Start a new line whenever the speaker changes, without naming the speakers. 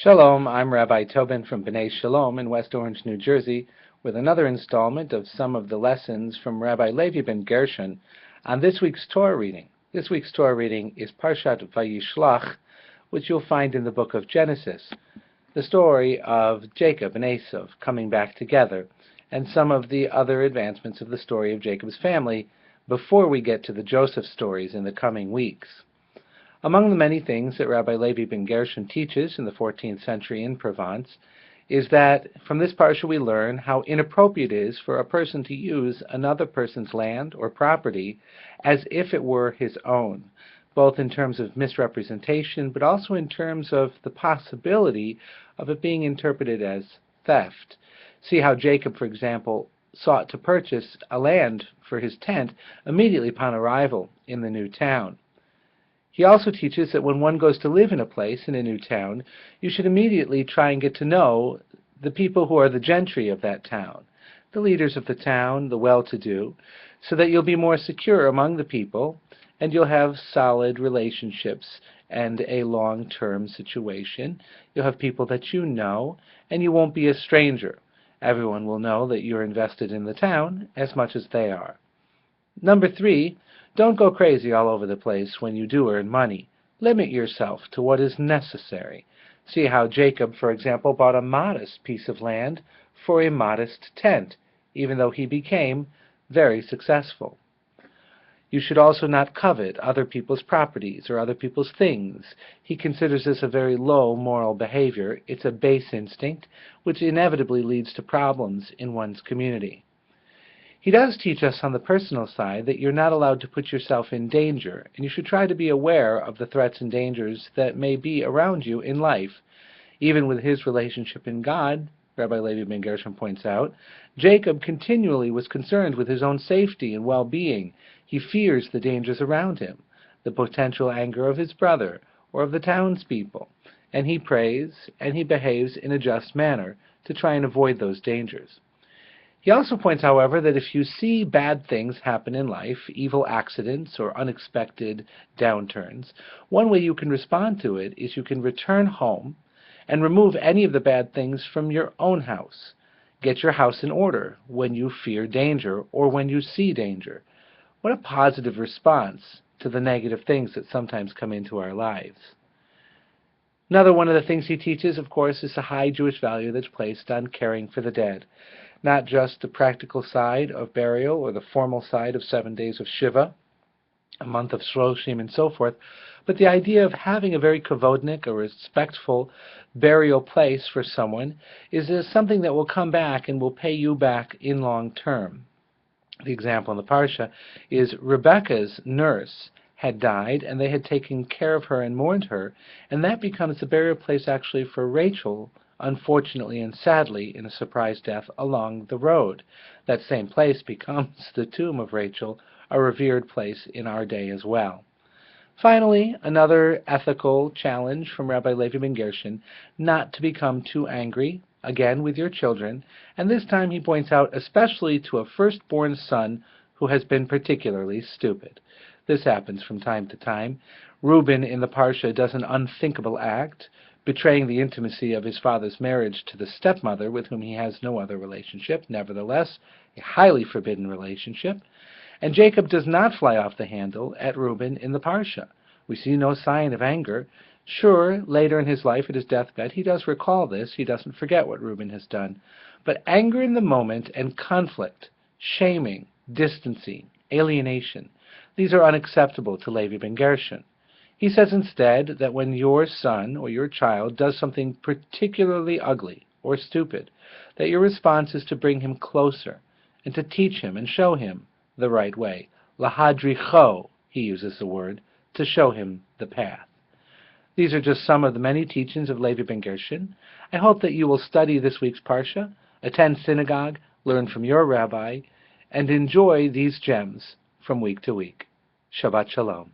Shalom, I'm Rabbi Tobin from B'nai Shalom in West Orange, New Jersey, with another installment of some of the lessons from Rabbi Levi ben Gershon on this week's Torah reading. This week's Torah reading is Parshat VaYishlach, which you'll find in the book of Genesis, the story of Jacob and Esau coming back together, and some of the other advancements of the story of Jacob's family before we get to the Joseph stories in the coming weeks. Among the many things that Rabbi Levi ben Gershon teaches in the 14th century in Provence is that from this parsha we learn how inappropriate it is for a person to use another person's land or property as if it were his own, both in terms of misrepresentation but also in terms of the possibility of it being interpreted as theft. See how Jacob, for example, sought to purchase a land for his tent immediately upon arrival in the new town. He also teaches that when one goes to live in a place, in a new town, you should immediately try and get to know the people who are the gentry of that town, the leaders of the town, the well-to-do, so that you'll be more secure among the people, and you'll have solid relationships and a long-term situation. You'll have people that you know, and you won't be a stranger. Everyone will know that you're invested in the town as much as they are. Number 3, don't go crazy all over the place when you do earn money. Limit yourself to what is necessary. See how Jacob, for example, bought a modest piece of land for a modest tent, even though he became very successful. You should also not covet other people's properties or other people's things. He considers this a very low moral behavior. It's a base instinct, which inevitably leads to problems in one's community. He does teach us on the personal side that you're not allowed to put yourself in danger, and you should try to be aware of the threats and dangers that may be around you in life. Even with his relationship in God, Rabbi Levi ben Gershon points out, Jacob continually was concerned with his own safety and well-being. He fears the dangers around him, the potential anger of his brother or of the townspeople, and he prays and he behaves in a just manner to try and avoid those dangers. He also points, however, that if you see bad things happen in life, evil accidents or unexpected downturns, one way you can respond to it is you can return home and remove any of the bad things from your own house. Get your house in order when you fear danger or when you see danger. What a positive response to the negative things that sometimes come into our lives. Another one of the things he teaches, of course, is the high Jewish value that's placed on caring for the dead. Not just the practical side of burial or the formal side of 7 days of Shiva, a month of Shloshim and so forth, but the idea of having a very kavodnik, a respectful burial place for someone is something that will come back and will pay you back in long term. The example in the Parsha is Rebekah's nurse had died, and they had taken care of her and mourned her, and that becomes the burial place actually for Rachel, unfortunately and sadly, in a surprise death along the road. That same place becomes the tomb of Rachel, a revered place in our day as well. Finally, another ethical challenge from Rabbi Levi ben Gershon, not to become too angry, again with your children, and this time he points out especially to a firstborn son who has been particularly stupid. This happens from time to time. Reuben in the Parsha does an unthinkable act, betraying the intimacy of his father's marriage to the stepmother with whom he has no other relationship, nevertheless, a highly forbidden relationship. And Jacob does not fly off the handle at Reuben in the Parsha. We see no sign of anger. Sure, later in his life at his deathbed, he does recall this. He doesn't forget what Reuben has done. But anger in the moment and conflict, shaming, distancing, alienation, these are unacceptable to Levi ben Gershon. He says instead that when your son or your child does something particularly ugly or stupid, that your response is to bring him closer and to teach him and show him the right way. Lahadricho, he uses the word, to show him the path. These are just some of the many teachings of Levi ben Gershon. I hope that you will study this week's Parsha, attend synagogue, learn from your rabbi, and enjoy these gems from week to week. Shabbat Shalom.